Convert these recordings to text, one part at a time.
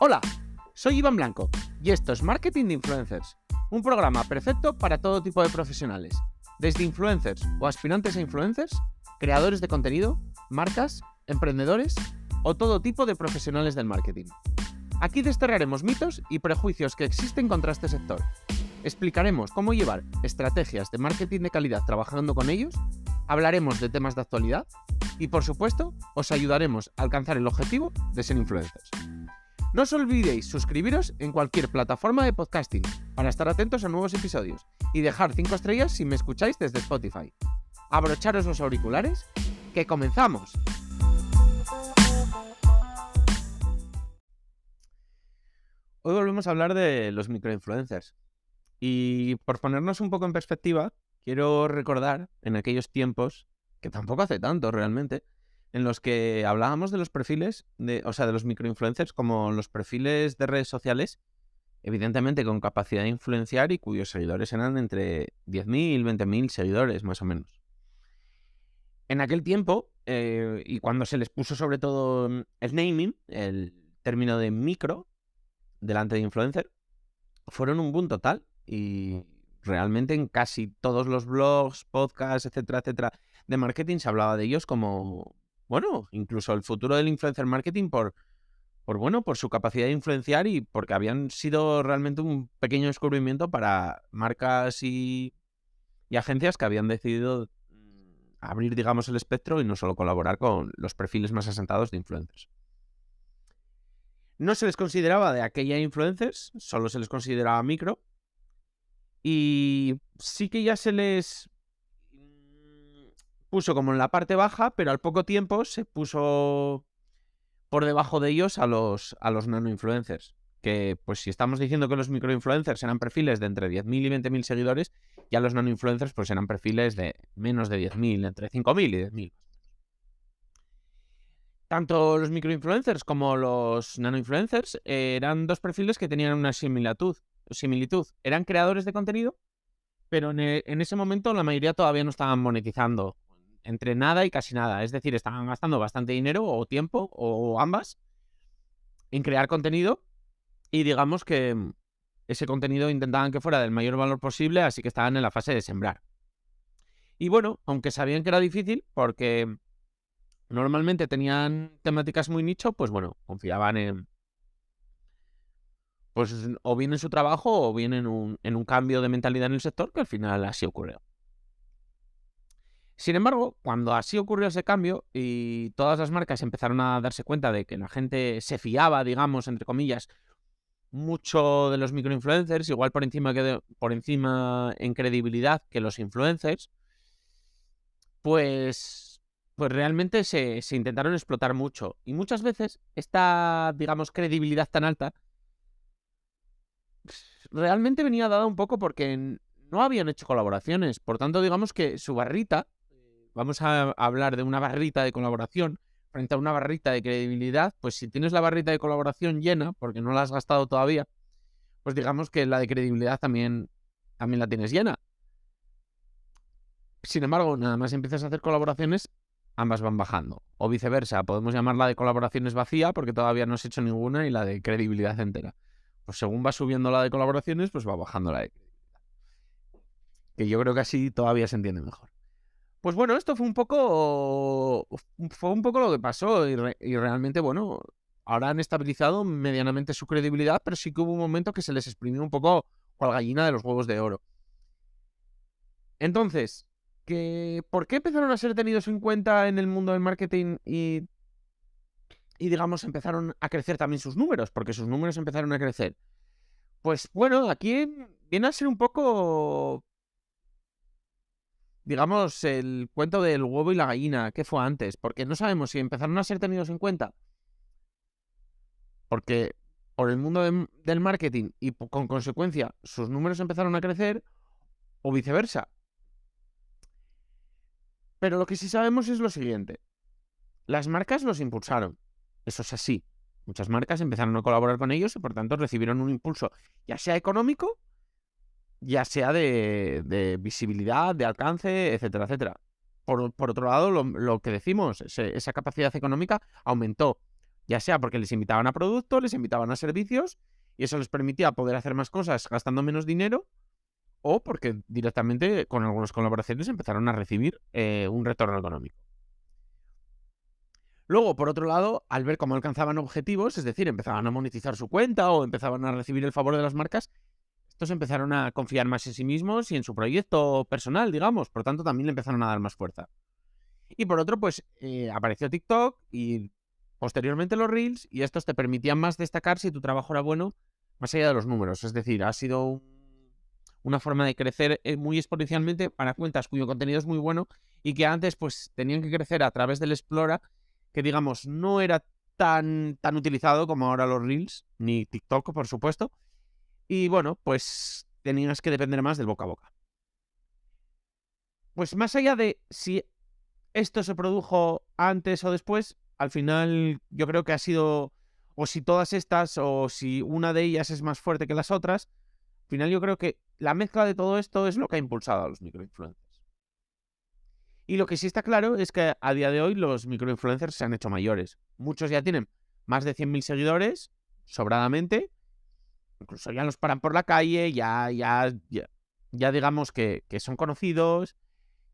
Hola, soy Iván Blanco y esto es Marketing de Influencers, un programa perfecto para todo tipo de profesionales, desde influencers o aspirantes a influencers, creadores de contenido, marcas, emprendedores o todo tipo de profesionales del marketing. Aquí desterraremos mitos y prejuicios que existen contra este sector. Explicaremos cómo llevar estrategias de marketing de calidad trabajando con ellos, hablaremos de temas de actualidad y, por supuesto, os ayudaremos a alcanzar el objetivo de ser influencers. No os olvidéis suscribiros en cualquier plataforma de podcasting para estar atentos a nuevos episodios y dejar 5 estrellas si me escucháis desde Spotify. Abrocharos los auriculares, que comenzamos. Hoy volvemos a hablar de los microinfluencers. Y por ponernos un poco en perspectiva, quiero recordar en aquellos tiempos, que tampoco hace tanto realmente, en los que hablábamos de los perfiles, de los microinfluencers como los perfiles de redes sociales, evidentemente con capacidad de influenciar y cuyos seguidores eran entre 10.000, 20.000 seguidores más o menos. En aquel tiempo, y cuando se les puso sobre todo el naming, el término de micro, delante de influencer, fueron un boom total y realmente en casi todos los blogs, podcasts, etcétera, de marketing se hablaba de ellos como, bueno, incluso el futuro del influencer marketing por su capacidad de influenciar y porque habían sido realmente un pequeño descubrimiento para marcas y agencias que habían decidido abrir, digamos, el espectro y no solo colaborar con los perfiles más asentados de influencers. No se les consideraba de aquella influencers, solo se les consideraba micro. Y sí que ya se les puso como en la parte baja, pero al poco tiempo se puso por debajo de ellos a los nano-influencers. Que, pues si estamos diciendo que los micro-influencers eran perfiles de entre 10.000 y 20.000 seguidores, ya los nano-influencers pues eran perfiles de menos de 10.000, entre 5.000 y 10.000. Tanto los microinfluencers como los nanoinfluencers eran dos perfiles que tenían una similitud. Eran creadores de contenido, pero en ese momento la mayoría todavía no estaban monetizando. Entre nada y casi nada. Es decir, estaban gastando bastante dinero o tiempo, o ambas, en crear contenido. Y digamos que ese contenido intentaban que fuera del mayor valor posible, así que estaban en la fase de sembrar. Y bueno, aunque sabían que era difícil, porque normalmente tenían temáticas muy nicho, pues bueno, confiaban en, pues o bien en su trabajo o bien en un cambio de mentalidad en el sector, que al final así ocurrió. Sin embargo, cuando así ocurrió ese cambio y todas las marcas empezaron a darse cuenta de que la gente se fiaba, digamos, entre comillas, mucho de los microinfluencers, igual por encima en credibilidad que los influencers, pues realmente se intentaron explotar mucho. Y muchas veces esta, digamos, credibilidad tan alta realmente venía dada un poco porque no habían hecho colaboraciones. Por tanto, digamos que su barrita, vamos a hablar de una barrita de colaboración frente a una barrita de credibilidad, pues si tienes la barrita de colaboración llena, porque no la has gastado todavía, pues digamos que la de credibilidad también la tienes llena. Sin embargo, nada más empiezas a hacer colaboraciones, ambas van bajando. O viceversa, podemos llamarla de colaboraciones vacía porque todavía no has hecho ninguna y la de credibilidad entera. Pues según va subiendo la de colaboraciones, pues va bajando la de credibilidad. Que yo creo que así todavía se entiende mejor. Pues bueno, esto fue un poco lo que pasó y realmente, bueno, ahora han estabilizado medianamente su credibilidad, pero sí que hubo un momento que se les exprimió un poco cual gallina de los huevos de oro. Entonces, ¿por qué empezaron a ser tenidos en cuenta en el mundo del marketing y digamos, empezaron a crecer también sus números? Porque sus números empezaron a crecer. Pues bueno, aquí viene a ser un poco, digamos, el cuento del huevo y la gallina, ¿qué fue antes? Porque no sabemos si empezaron a ser tenidos en cuenta porque por el mundo del marketing y con consecuencia sus números empezaron a crecer o viceversa. Pero lo que sí sabemos es lo siguiente. Las marcas los impulsaron. Eso es así. Muchas marcas empezaron a colaborar con ellos y por tanto recibieron un impulso, ya sea económico, ya sea de visibilidad, de alcance, etcétera. Por otro lado, lo que decimos, esa capacidad económica aumentó. Ya sea porque les invitaban a productos, les invitaban a servicios, y eso les permitía poder hacer más cosas gastando menos dinero, o porque directamente con algunas colaboraciones empezaron a recibir un retorno económico. Luego, por otro lado, al ver cómo alcanzaban objetivos, es decir, empezaban a monetizar su cuenta o empezaban a recibir el favor de las marcas, estos empezaron a confiar más en sí mismos y en su proyecto personal, digamos. Por tanto, también le empezaron a dar más fuerza. Y por otro, pues apareció TikTok y posteriormente los Reels, y estos te permitían más destacar si tu trabajo era bueno más allá de los números. Es decir, ha sido una forma de crecer muy exponencialmente para cuentas cuyo contenido es muy bueno y que antes pues tenían que crecer a través del Explora, que digamos no era tan utilizado como ahora los Reels, ni TikTok, por supuesto. Y bueno, pues tenías que depender más del boca a boca. Pues más allá de si esto se produjo antes o después, al final yo creo que ha sido, o si todas estas, o si una de ellas es más fuerte que las otras, al final yo creo que la mezcla de todo esto es lo que ha impulsado a los microinfluencers. Y lo que sí está claro es que a día de hoy los microinfluencers se han hecho mayores. Muchos ya tienen más de 100.000 seguidores, sobradamente. Incluso ya los paran por la calle, ya digamos que son conocidos,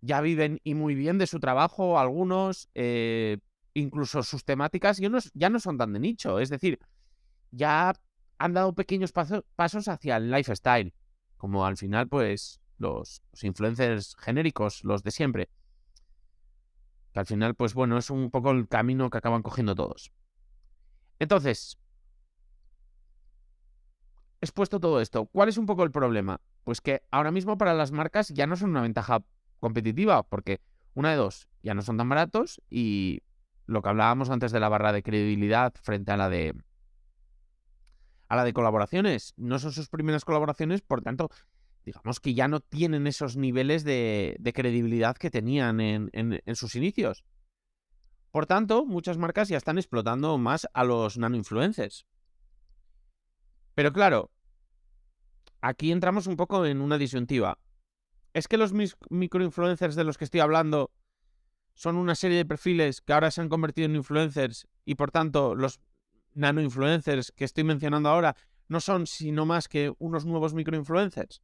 ya viven y muy bien de su trabajo, algunos, incluso sus temáticas ya no son tan de nicho, es decir, ya han dado pequeños pasos hacia el lifestyle, como al final pues los influencers genéricos, los de siempre, que al final pues bueno, es un poco el camino que acaban cogiendo todos. Entonces, expuesto todo esto, ¿cuál es un poco el problema? Pues que ahora mismo para las marcas ya no son una ventaja competitiva, porque una de dos, ya no son tan baratos y lo que hablábamos antes de la barra de credibilidad frente a la de colaboraciones, no son sus primeras colaboraciones, por tanto, digamos que ya no tienen esos niveles de credibilidad que tenían en sus inicios. Por tanto, muchas marcas ya están explotando más a los nano-influencers. Pero claro, aquí entramos un poco en una disyuntiva. ¿Es que los microinfluencers de los que estoy hablando son una serie de perfiles que ahora se han convertido en influencers y por tanto los nano-influencers que estoy mencionando ahora no son sino más que unos nuevos microinfluencers?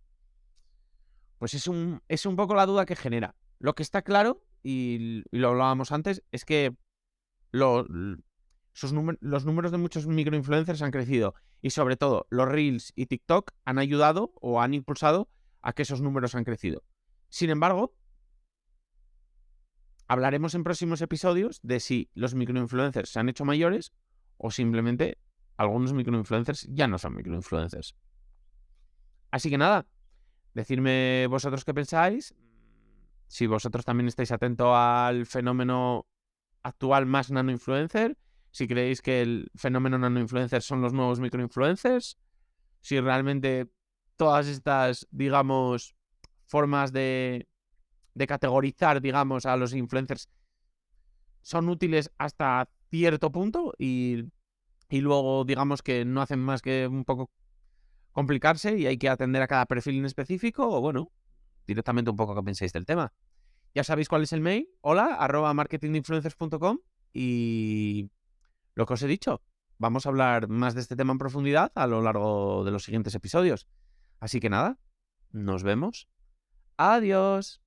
Pues es un poco la duda que genera. Lo que está claro, y lo hablábamos antes, es que los números de muchos microinfluencers han crecido y sobre todo los Reels y TikTok han ayudado o han impulsado a que esos números han crecido. Sin embargo, hablaremos en próximos episodios de si los microinfluencers se han hecho mayores o simplemente algunos microinfluencers ya no son microinfluencers. Así que nada, decidme vosotros qué pensáis, si vosotros también estáis atentos al fenómeno actual más nano-influencer, si creéis que el fenómeno nano-influencer son los nuevos microinfluencers, si realmente todas estas, digamos, formas de categorizar, digamos, a los influencers son útiles hasta cierto punto y luego, digamos, que no hacen más que un poco complicarse y hay que atender a cada perfil en específico, o bueno, directamente un poco qué pensáis del tema. Ya sabéis cuál es el mail, hola@marketingdeinfluencers.com, y lo que os he dicho, vamos a hablar más de este tema en profundidad a lo largo de los siguientes episodios. Así que nada, nos vemos. Adiós.